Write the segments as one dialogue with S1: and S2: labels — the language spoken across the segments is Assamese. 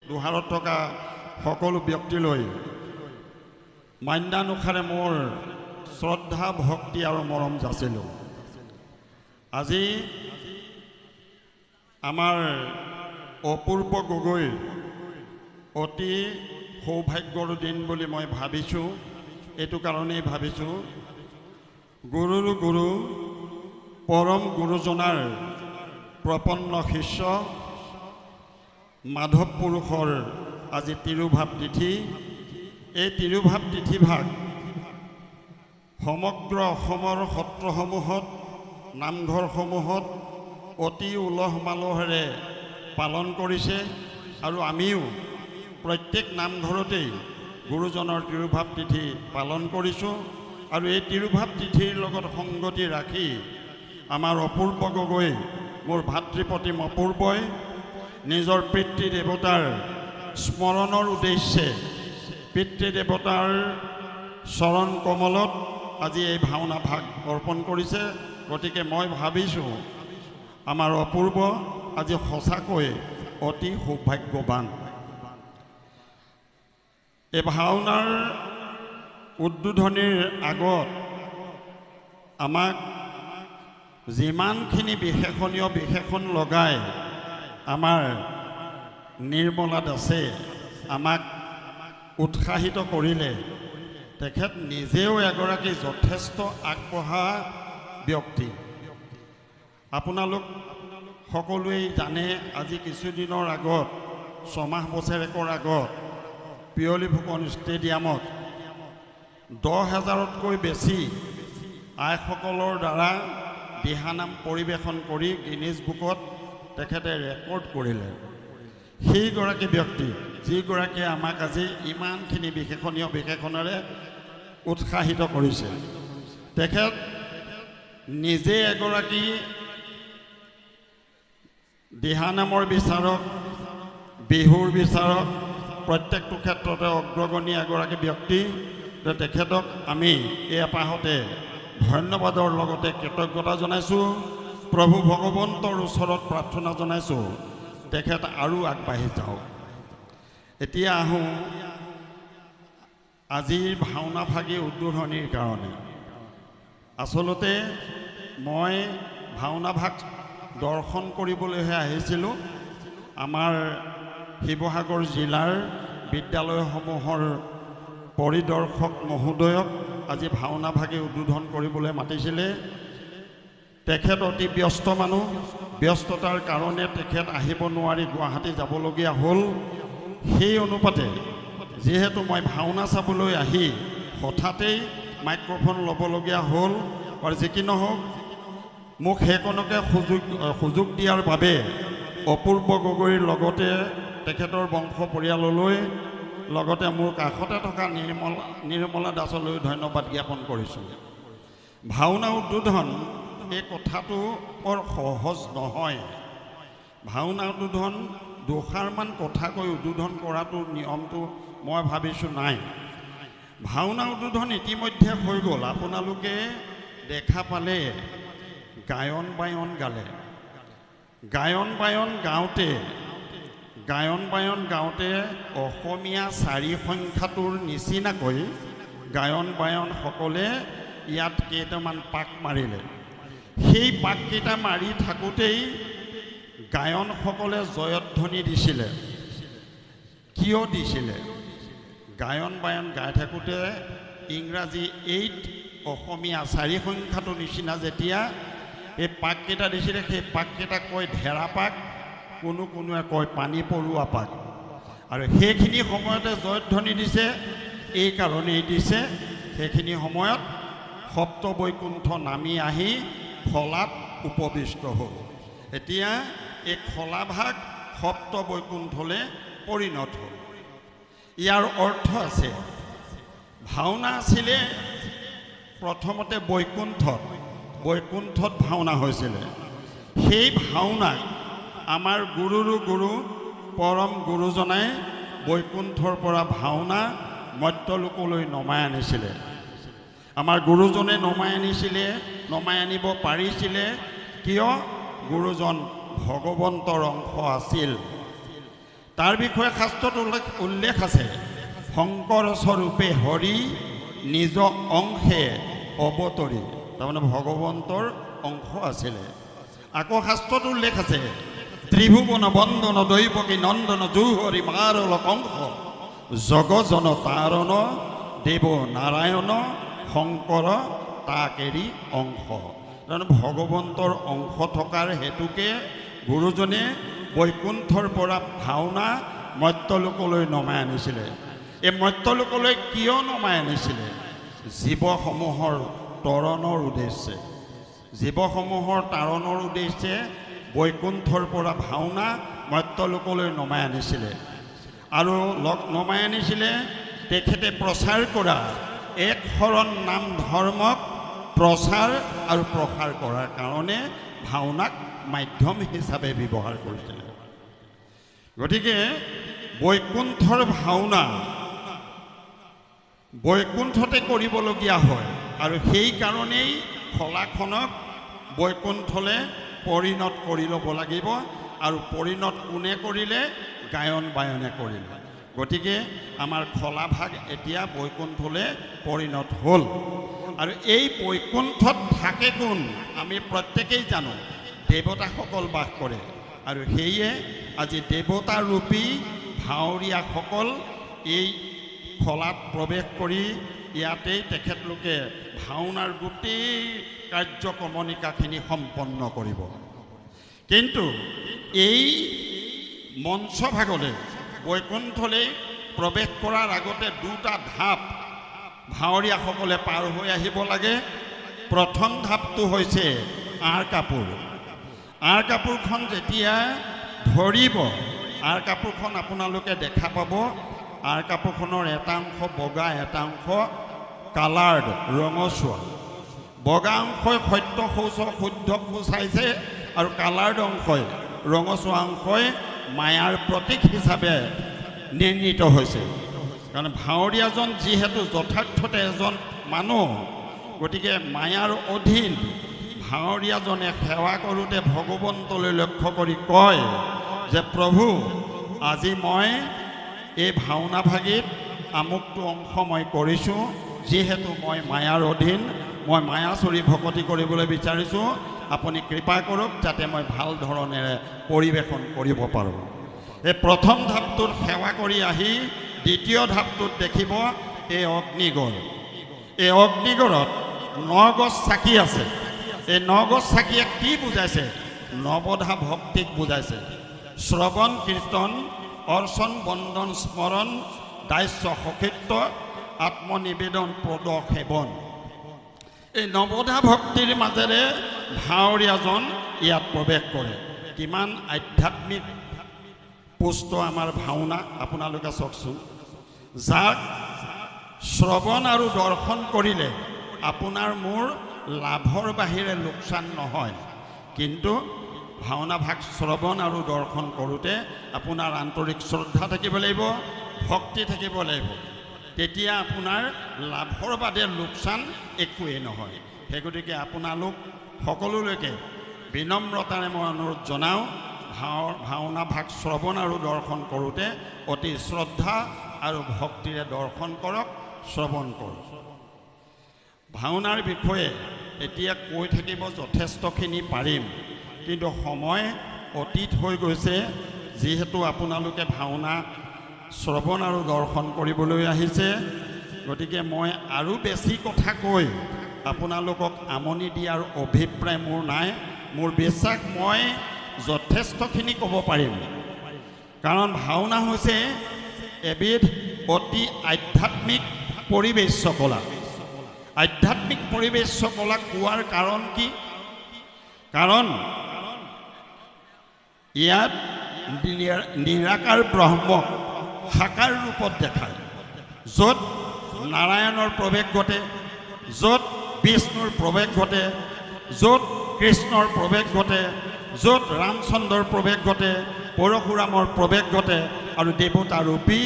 S1: দুহাৰত থকা সকলো ব্যক্তিলৈ মান্যানুসাৰে মোৰ শ্ৰদ্ধা ভক্তি আৰু মৰম যাচিলোঁ। আজি আমাৰ অপূৰ্ব গগৈৰ অতি সৌভাগ্যৰ দিন বুলি মই ভাবিছোঁ। এইটো কাৰণেই ভাবিছোঁ, গুৰুৰ গুৰু পৰম গুৰুজনাৰ প্ৰপন্ন শিষ্য মাধৱ পুৰুষৰ আজি তিৰুভাৱ তিথি। এই তিৰুভাৱ তিথিভাগ সমগ্ৰ অসমৰ সত্ৰসমূহত, নামঘৰসমূহত অতি উলহ মালহেৰে পালন কৰিছে আৰু আমিও প্ৰত্যেক নামঘৰতেই গুৰুজনৰ তিৰুভাৱ তিথি পালন কৰিছোঁ। আৰু এই তিৰুভাৱ তিথিৰ লগত সংগতি ৰাখি আমাৰ অপূৰ্ব গগৈ, মোৰ ভাতৃপ্ৰতিম অপূৰ্বই নিজৰ পিতৃদেৱতাৰ স্মৰণৰ উদ্দেশ্যে পিতৃদেৱতাৰ চৰণ কমলত আজি এই ভাওনা ভাগ অৰ্পণ কৰিছে। গতিকে মই ভাবিছোঁ আমাৰ অপূৰ্ব আজি সঁচাকৈ অতি সৌভাগ্যৱান। এই ভাওনাৰ উদ্বোধনীৰ আগত আমাক যিমানখিনি বিশেষণ লগাই আমাৰ নিৰ্মলা দাসে আমাক উৎসাহিত কৰিলে, তেখেত নিজেও এগৰাকী যথেষ্ট আগবঢ়া ব্যক্তি। আপোনালোক সকলোৱেই জানে, আজি কিছুদিনৰ আগত, ছমাহ বছৰেকৰ আগত পিয়লি ফুকন ষ্টেডিয়ামত 10,000তকৈ বেছি আইসকলৰ দ্বাৰা দিহানাম পৰিৱেশন কৰি গিনিজ বুকত তেখেতে ৰেকৰ্ড কৰিলে। সেইগৰাকী ব্যক্তি যিগৰাকীয়ে আমাক আজি ইমানখিনি বিশেষণেৰে উৎসাহিত কৰিছে। তেখেত নিজে এগৰাকী দিহানামৰ বিচাৰক, বিহুৰ বিচাৰক, প্ৰত্যেকটো ক্ষেত্ৰতে অগ্ৰগণী এগৰাকী ব্যক্তি। তেখেতক আমি এই এপাহতে ধন্যবাদৰ লগতে কৃতজ্ঞতা জনাইছোঁ। প্ৰভু ভগৱন্তৰ ওচৰত প্ৰাৰ্থনা জনাইছোঁ তেখেত আৰু আগবাঢ়ি যাওক। এতিয়া আহোঁ আজিৰ ভাওনা ভাগী উদ্বোধনীৰ কাৰণে। আচলতে মই ভাওনা ভাগ দৰ্শন কৰিবলৈহে আহিছিলোঁ। আমাৰ শিৱসাগৰ জিলাৰ বিদ্যালয়সমূহৰ পৰিদৰ্শক মহোদয়ক আজি ভাওনা ভাগী উদ্বোধন কৰিবলৈ মাতিছিলে। তেখেত অতি ব্যস্ত মানুহ, ব্যস্ততাৰ কাৰণে তেখেত আহিব নোৱাৰি গুৱাহাটী যাবলগীয়া হ'ল। সেই অনুপাতে যিহেতু মই ভাওনা চাবলৈ আহি হঠাতেই মাইক্ৰফোন ল'বলগীয়া হ'ল, আৰু যি কি নহওক মোক সেইকণকে সুযোগ দিয়াৰ বাবে অপূৰ্ব গগৈৰ লগতে তেখেতৰ বংশ পৰিয়াললৈ, লগতে মোৰ কাষতে থকা নিৰ্মলা দাসলৈ ধন্যবাদ জ্ঞাপন কৰিছোঁ। ভাওনা উদ্বোধন এই কথাটো বৰ সহজ নহয়। ভাওনা উদ্বোধন দুষাৰমান কথা কৈ উদ্বোধন কৰাটো নিয়মটো মই ভাবিছোঁ নাই। ভাওনা উদ্বোধন ইতিমধ্যে হৈ গ'ল। আপোনালোকে দেখা পালে গায়ন বায়ন গালে। গায়ন বায়ন গাওঁতে অসমীয়া 4 সংখ্যাটোৰ নিচিনাকৈ গায়ন বায়নসকলে ইয়াত কেইটামান পাক মাৰিলে। সেই পাককেইটা মাৰি থাকোঁতেই গায়নসকলে জয়ধ্বনি দিছিলে। কিয় দিছিলে? গায়ন বায়ন গাই থাকোঁতে ইংৰাজী 8, অসমীয়া 4 সংখ্যাটোৰ নিচিনা যেতিয়া এই পাককেইটা দিছিলে, সেই পাককেইটা কয় ঢেৰা পাক, কোনোৱে কয় পানী পৰুৱা পাক। আৰু সেইখিনি সময়তে জয়ধ্বনি দিছে। এই কাৰণেই দিছে, সেইখিনি সময়ত সপ্ত বৈকুণ্ঠ নামি আহি খলাত উপবিষ্ট হ'ল। এতিয়া এই খলাভাগ সপ্ত বৈকুণ্ঠলৈ পৰিণত হ'ল। ইয়াৰ অৰ্থ আছে, ভাওনা আছিলে প্ৰথমতে বৈকুণ্ঠত ভাওনা হৈছিলে। সেই ভাওনাক আমাৰ গুৰুৰ গুৰু পৰম গুৰুজনাই বৈকুণ্ঠৰ পৰা ভাওনা মৰ্ত্যলোকলৈ নমাই আনিছিলে। আমাৰ গুৰুজনে নমাই আনিব পাৰিছিলে। কিয়? গুৰুজন ভগৱন্তৰ অংশ আছিল। তাৰ বিষয়ে শাস্ত্ৰত উল্লেখ আছে, শংকৰ স্বৰূপে হৰি নিজ অংশে অৱতৰি, তাৰমানে ভগৱন্তৰ অংশ আছিলে। আকৌ শাস্ত্ৰত উল্লেখ আছে, ত্ৰিভুৱন বন্দন দৈৱকী নন্দন জুহৰি মাৰল কংস জগজন তাৰণ দেৱ নাৰায়ণ শংকৰ তাকেৰি অংশ। তাৰমানে ভগৱন্তৰ অংশ থকাৰ হেতুকে গুৰুজনে বৈকুণ্ঠৰ পৰা ভাওনা মৰ্ত্যলোকলৈ নমাই আনিছিলে। এই মৰ্ত্যলোকলৈ কিয় নমাই আনিছিলে? জীৱসমূহৰ তৰণৰ উদ্দেশ্যে, জীৱসমূহৰ তাৰণৰ উদ্দেশ্যে বৈকুণ্ঠৰ পৰা ভাওনা মৰ্ত্যলোকলৈ নমাই আনিছিলে। আৰু নমাই আনিছিলে তেখেতে প্ৰচাৰ কৰা এক শৰণ নাম ধৰ্মক প্ৰচাৰ আৰু প্ৰসাৰ কৰাৰ কাৰণে ভাওনাক মাধ্যম হিচাপে ব্যৱহাৰ কৰিছিলে। গতিকে বৈকুণ্ঠৰ ভাওনা বৈকুণ্ঠতে কৰিবলগীয়া হয়, আৰু সেইকাৰণেই খলাখনক বৈকুণ্ঠলৈ পৰিণত কৰি ল'ব লাগিব। আৰু পৰিণত কোনে কৰিলে? গায়ন বায়নে কৰিলে। গতিকে আমাৰ খলাভাগ এতিয়া বৈকুণ্ঠলৈ পৰিণত হ'ল। আৰু এই বৈকুণ্ঠত থাকে কোন? আমি প্ৰত্যেকেই জানো, দেৱতাসকল বাস কৰে। আৰু সেয়ে আজি দেৱতাৰূপী ভাৱৰীয়াসকল এই খলাত প্ৰৱেশ কৰি ইয়াতেই তেখেতলোকে ভাওনাৰ গোটেই কাৰ্যক্ৰমণিকাখিনি সম্পন্ন কৰিব। কিন্তু এই মঞ্চভাগলৈ বৈকুণ্ঠলৈ প্ৰৱেশ কৰাৰ আগতে দুটা ধাপ ভাৱৰীয়াসকলে পাৰ হৈ আহিব লাগে। প্ৰথম ধাপটো হৈছে আঁৰ কাপোৰ। আঁৰ কাপোৰখন যেতিয়া ধৰিব, আঁৰ কাপোৰখন আপোনালোকে দেখা পাব। আঁৰ কাপোৰখনৰ এটা অংশ বগা, এটা অংশ কালাৰ্ড, ৰঙচুৱা। বগা অংশই সত্য শৌচ শুদ্ধক সূচাইছে, আৰু কালাৰ্ড অংশই, ৰঙচুৱা অংশই মায়াৰ প্ৰতীক হিচাপে নিৰ্ণীত হৈছে। কাৰণ ভাৱৰীয়াজন যিহেতু যথাৰ্থতে এজন মানুহ, গতিকে মায়াৰ অধীন ভাৱৰীয়াজনে সেৱা কৰোঁতে ভগৱন্তলৈ লক্ষ্য কৰি কয় যে প্ৰভু, আজি মই এই ভাওনা ভাগিত আমুকটো অংশ মই কৰিছোঁ, যিহেতু মই মায়াৰ অধীন, মই মায়াচৰী ভকতি কৰিবলৈ বিচাৰিছোঁ, আপুনি কৃপা কৰক যাতে মই ভাল ধৰণেৰে পৰিৱেশন কৰিব পাৰোঁ। এই প্ৰথম ধাপটোত সেৱা কৰি আহি দ্বিতীয় ধাপটোত দেখিব এই অগ্নিগড়। এই অগ্নিগড়ত 9 গছ চাকি আছে। এই 9 গছ চাকিয়ে কি বুজাইছে? নৱধা ভক্তিক বুজাইছে। শ্ৰৱণ কীৰ্তন, অৰ্চন বন্দন স্মৰণ, দাস্য সখিত্ব, আত্মনিবেদন পদ সেৱন। এই নৱধা ভক্তিৰ মাজেৰে ভাৱৰীয়াজন ইয়াত প্ৰৱেশ কৰে। কিমান আধ্যাত্মিক পুষ্ট আমাৰ ভাওনা আপোনালোকে চাওকচোন। যাক শ্ৰৱণ আৰু দৰ্শন কৰিলে আপোনাৰ মোৰ লাভৰ বাহিৰে লোকচান নহয়, কিন্তু ভাওনা ভাগ শ্ৰৱণ আৰু দৰ্শন কৰোঁতে আপোনাৰ আন্তৰিক শ্ৰদ্ধা থাকিব লাগিব, ভক্তি থাকিব লাগিব। তেতিয়া আপোনাৰ লাভৰ বাদে লোকচান একোৱেই নহয়। সেই গতিকে আপোনালোক সকলোলৈকে বিনম্ৰতাৰে মই অনুৰোধ জনাওঁ, ভাওনা ভাগ শ্ৰৱণ আৰু দৰ্শন কৰোঁতে অতি শ্ৰদ্ধা আৰু ভক্তিৰে দৰ্শন কৰক, শ্ৰৱণ কৰক। ভাওনাৰ বিষয়ে এতিয়া কৈ থাকিব যথেষ্টখিনি পাৰিম, কিন্তু সময় অতীত হৈ গৈছে। যিহেতু আপোনালোকে ভাওনা শ্ৰৱণ আৰু দৰ্শন কৰিবলৈ আহিছে, গতিকে মই আৰু বেছি কথা কৈ আপোনালোকক আমনি দিয়াৰ অভিপ্ৰায় মোৰ নাই। মোৰ বিশ্বাস মই যথেষ্টখিনি ক'ব পাৰিম, কাৰণ ভাওনা হৈছে এবিধ অতি আধ্যাত্মিক পৰিবেশ্য কলা। আধ্যাত্মিক পৰিবেশ্য কলা কোৱাৰ কাৰণ কি? কাৰণ ইয়াত নিৰাকাৰ ব্ৰহ্মক সাকাৰ ৰূপত দেখায়। য'ত নাৰায়ণৰ প্ৰৱেশ ঘটে, য'ত বিষ্ণুৰ প্ৰৱেশ ঘটে, য'ত কৃষ্ণৰ প্ৰৱেশ ঘটে, য'ত ৰামচন্দ্ৰৰ প্ৰৱেশ ঘটে, পৰশুৰামৰ প্ৰৱেশ ঘটে, আৰু দেৱতাৰূপী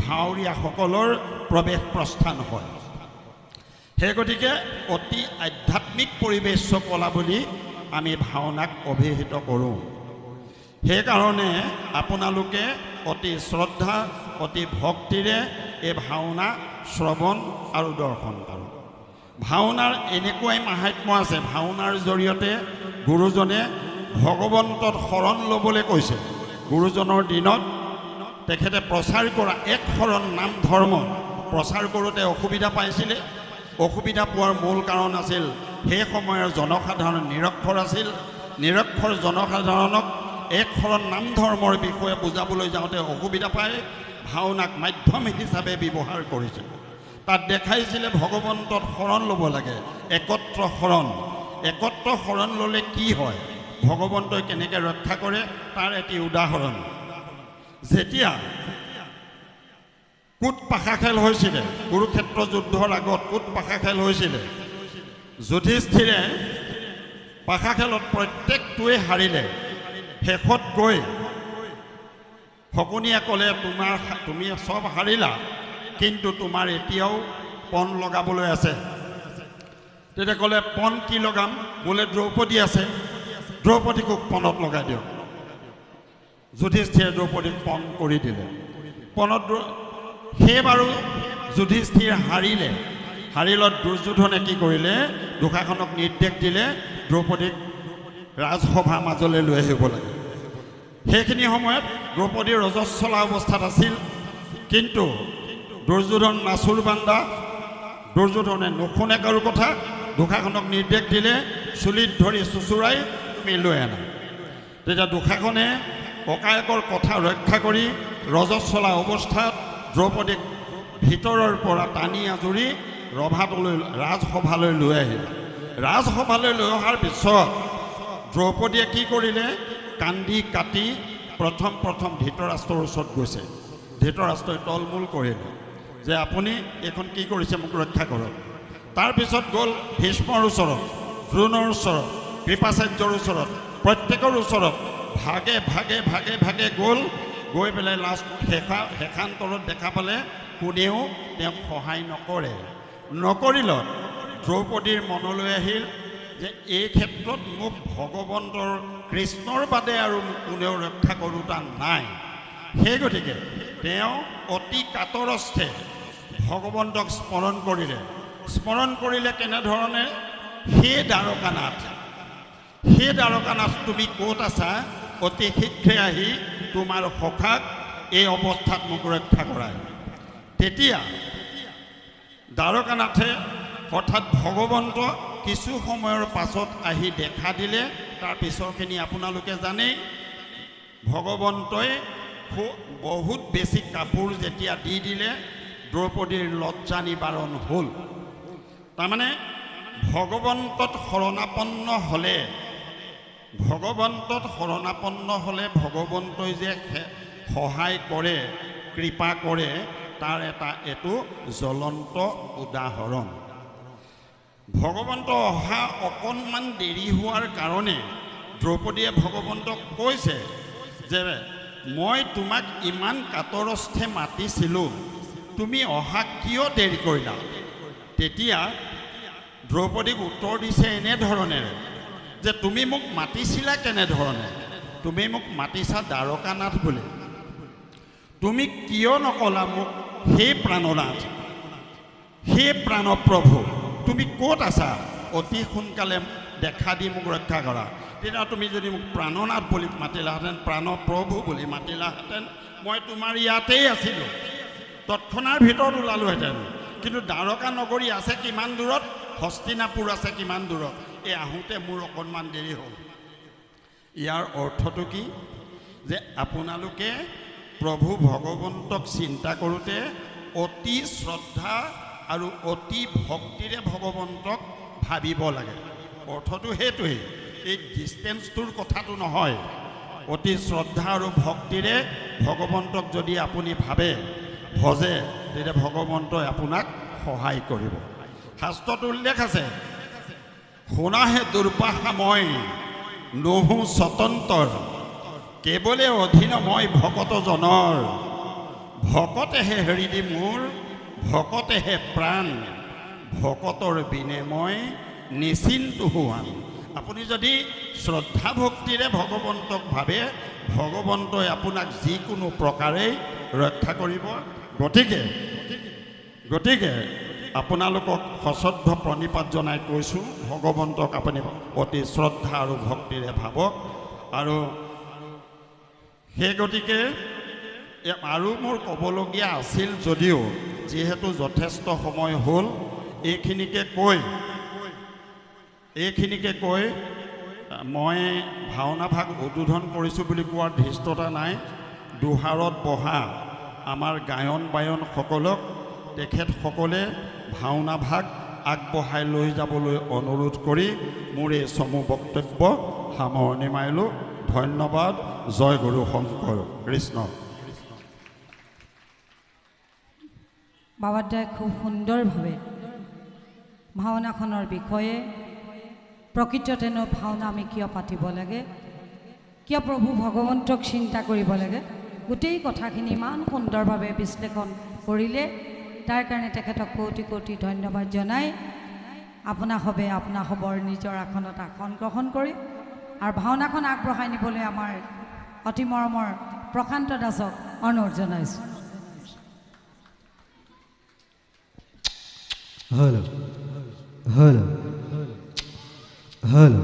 S1: ভাৱৰীয়াসকলৰ প্ৰৱেশ প্ৰস্থান হয়। সেই গতিকে অতি আধ্যাত্মিক পৰিবেশ্য কলা বুলি আমি ভাওনাক অভিহিত কৰোঁ। সেইকাৰণে আপোনালোকে অতি শ্ৰদ্ধা অতি ভক্তিৰে এই ভাওনা শ্ৰৱণ আৰু দৰ্শন কৰোঁ। ভাওনাৰ এনেকুৱাই মাহাত্ম্য আছে, ভাওনাৰ জৰিয়তে গুৰুজনে ভগৱন্তত শৰণ ল'বলৈ কৈছে। গুৰুজনৰ দিনত তেখেতে প্ৰচাৰ কৰা এক শৰণ নাম ধৰ্ম প্ৰচাৰ কৰোঁতে অসুবিধা পাইছিলে। অসুবিধা পোৱাৰ মূল কাৰণ আছিল সেই সময়ৰ জনসাধাৰণ নিৰক্ষৰ আছিল। নিৰক্ষৰ জনসাধাৰণক এক শৰণ নাম ধৰ্মৰ বিষয়ে বুজাবলৈ যাওঁতে অসুবিধা পাই ভাওনাক মাধ্যম হিচাপে ব্যৱহাৰ কৰিছিল। তাত দেখাইছিলে ভগৱন্তত শৰণ ল'ব লাগে, একত্ৰ শৰণ। একত্ৰ শৰণ ল'লে কি হয়, ভগৱন্তই কেনেকৈ ৰক্ষা কৰে তাৰ এটি উদাহৰণ। যেতিয়া কোট পাশা খেল হৈছিলে, কুৰুক্ষেত্ৰ যুদ্ধৰ আগত কোট পাশা খেল হৈছিলে, যুধিষ্ঠিৰে পাশা খেলত প্ৰত্যেকটোৱে হাৰিলে। শেষত গৈ শকুনিয়ে ক'লে, তুমি চব হাৰিলা, কিন্তু তোমাৰ এতিয়াও পণ লগাবলৈ আছে। তেতিয়া ক'লে, পণ কি লগাম? বোলে দ্ৰৌপদী আছে, দ্ৰৌপদীকো পণত লগাই দিয়ক। যুধিষ্ঠিৰে দ্ৰৌপদীক পণ কৰি দিলে। পণত সেইবাৰো যুধিষ্ঠিৰ হাৰিলে। হাৰিলত দুৰ্যোধনে কি কৰিলে, দুশাসনক নিৰ্দেশ দিলে দ্ৰৌপদীক ৰাজসভা মাজলৈ লৈ আহিব লাগে। সেইখিনি সময়ত দ্ৰৌপদী ৰজস্বলা অৱস্থাত আছিল, কিন্তু দুৰ্যোধন নাচুৰ বান্দা, দুৰ্যোধনে নুশুনে কাৰো কথা। দুশাসনক নিৰ্দেশ দিলে চুলিত ধৰি চুচুৰাই তুমি লৈ আনা। তেতিয়া দুশাসনে ককায়েকৰ কথা ৰক্ষা কৰি ৰজস্বলা অৱস্থাত দ্ৰৌপদীক ভিতৰৰ পৰা টানি আজুৰি ৰাজসভালৈ লৈ আহিল। ৰাজসভালৈ লৈ অহাৰ পিছত দ্ৰৌপদীয়ে কি কৰিলে, কান্দি কাটি প্ৰথম ধৃতৰাষ্ট্ৰৰ ওচৰত গৈছে। ধৃতৰাষ্ট্ৰই তলমূল কৰিলে যে আপুনি এইখন কি কৰিছে, মোক ৰক্ষা কৰক। তাৰপিছত গ'ল ভীষ্মৰ ওচৰত, দ্ৰোণৰ ওচৰত, কৃপাচাৰ্যৰ ওচৰত, প্ৰত্যেকৰ ওচৰত ভাগে ভাগে গ'ল। গৈ পেলাই লাষ্ট শেষান্তৰত দেখা পালে কোনেও তেওঁক সহায় নকৰিলত দ্ৰৌপদীৰ মনলৈ আহিল যে এই ক্ষেত্ৰত মোক ভগৱন্তৰ কৃষ্ণৰ বাদে আৰু কোনেও ৰক্ষা কৰোতা নাই। সেই গতিকে তেওঁ অতি কাতৰস্থে ভগৱন্তক স্মৰণ কৰিলে কেনেধৰণে, হে দ্বাৰকানাথ তুমি ক'ত আছা? অতি শীঘ্ৰে আহি তোমাৰ সখাক এই অৱস্থাত মোক ৰক্ষা কৰায়। তেতিয়া দ্বাৰকানাথে অৰ্থাৎ ভগৱন্ত কিছু সময়ৰ পাছত আহি দেখা দিলে। তাৰ পিছৰখিনি আপোনালোকে জানেই। ভগৱন্তই বহুত বেছি কাপোৰ যেতিয়া দি দিলে, দ্ৰৌপদীৰ লজ্জা নিবাৰণ হ'ল। তাৰমানে ভগৱন্তত শৰণাপন্ন হ'লে ভগৱন্তই যে সহায় কৰে, কৃপা কৰে, তাৰ এইটো জ্বলন্ত উদাহৰণ। ভগৱন্ত অহা অকণমান দেৰি হোৱাৰ কাৰণে দ্ৰৌপদীয়ে ভগৱন্তক কৈছে যে মই তোমাক ইমান কাতৰস্থে মাতিছিলোঁ, তুমি অহা কিয় দেৰি কৰিলা? তেতিয়া দ্ৰৌপদীক উত্তৰ দিছে এনেধৰণেৰে যে তুমি মোক মাতিছিলা কেনেধৰণে? তুমি মোক মাতিছা দ্বাৰকানাথ বুলি। তুমি কিয় নকলা মোক হে প্ৰাণনাথ, হে প্ৰাণপ্ৰভু, তুমি ক'ত আছা? অতি সোনকালে দেখা দি মোক ৰক্ষা কৰা। তেতিয়া তুমি যদি মোক প্ৰাণনাথ বুলি মাতিলাহেঁতেন, প্ৰাণপ্ৰভু বুলি মাতিলাহেঁতেন, মই তোমাৰ ইয়াতেই আছিলোঁ, তৎক্ষণাৰ ভিতৰত ওলালোহেঁতেন। কিন্তু দ্বাৰকা নগৰী আছে কিমান দূৰত, হস্তিনাপুৰ আছে কিমান দূৰত, এই আহোঁতে মোৰ অকণমান দেৰি হ'ল। ইয়াৰ অৰ্থটো কি যে আপোনালোকে প্ৰভু ভগৱন্তক চিন্তা কৰোঁতে অতি শ্ৰদ্ধা আৰু অতি ভক্তিৰে ভগৱন্তক ভাবিব লাগে। অৰ্থটো সেইটোৱেই, এই ডিষ্টেঞ্চটোৰ কথাটো নহয়। অতি শ্ৰদ্ধা আৰু ভক্তিৰে ভগৱন্তক যদি আপুনি ভজে, তেতিয়া ভগৱন্তই আপোনাক সহায় কৰিব। শাস্ত্ৰত উল্লেখ আছে, শুনাহে দুৰ্বাসা মই নহো স্বতন্তৰ, কেৱলে অধীন মই ভকতজনৰ, ভকতেহে হৃদি মোৰ, ভকতেহে প্ৰাণ, ভকতৰ বিনে মই নিচিন্ত হোৱান। আপুনি যদি শ্ৰদ্ধা ভক্তিৰে ভগৱন্তক ভাবে, ভগৱন্তই আপোনাক যিকোনো প্ৰকাৰেই ৰক্ষা কৰিব। গতিকে আপোনালোকক সশ্ৰদ্ধ প্ৰণিপাত জনাই কৈছোঁ, ভগৱন্তক আপুনি অতি শ্ৰদ্ধা আৰু ভক্তিৰে ভাবক। আৰু সেই গতিকে আৰু মোৰ ক'বলগীয়া আছিল যদিও যিহেতু যথেষ্ট সময় হ'ল, এইখিনিকে কৈ মই ভাওনা ভাগ উদ্বোধন কৰিছোঁ বুলি কোৱাৰ ধৃষ্টতা নাই। দুহাৰত বহা আমাৰ গায়ন বায়নসকলক তেখেতসকলে ভাওনা ভাগ আগবঢ়াই লৈ যাবলৈ অনুৰোধ কৰি মোৰ এই চমু বক্তব্য সামৰণি মাৰিলোঁ। ধন্যবাদ। জয় গুৰু শংকৰ কৃষ্ণ।
S2: বাবাদাই খুব সুন্দৰভাৱে ভাওনাখনৰ বিষয়ে, প্ৰকৃততেনো ভাওনা আমি কিয় পাতিব লাগে, কিয় প্ৰভু ভগৱন্তক চিন্তা কৰিব লাগে, গোটেই কথাখিনি ইমান সুন্দৰভাৱে বিশ্লেষণ কৰিলে। তাৰ কাৰণে তেখেতক কোটি কোটি ধন্যবাদ জনাই আপোনাসৱৰ নিজৰ আসনত আসন গ্ৰহণ কৰি আৰু ভাওনাখন আগবঢ়াই নিবলৈ আমাৰ অতি মৰমৰ প্ৰশান্ত দাসক অনুৰোধ জনাইছোঁ।
S3: Hello.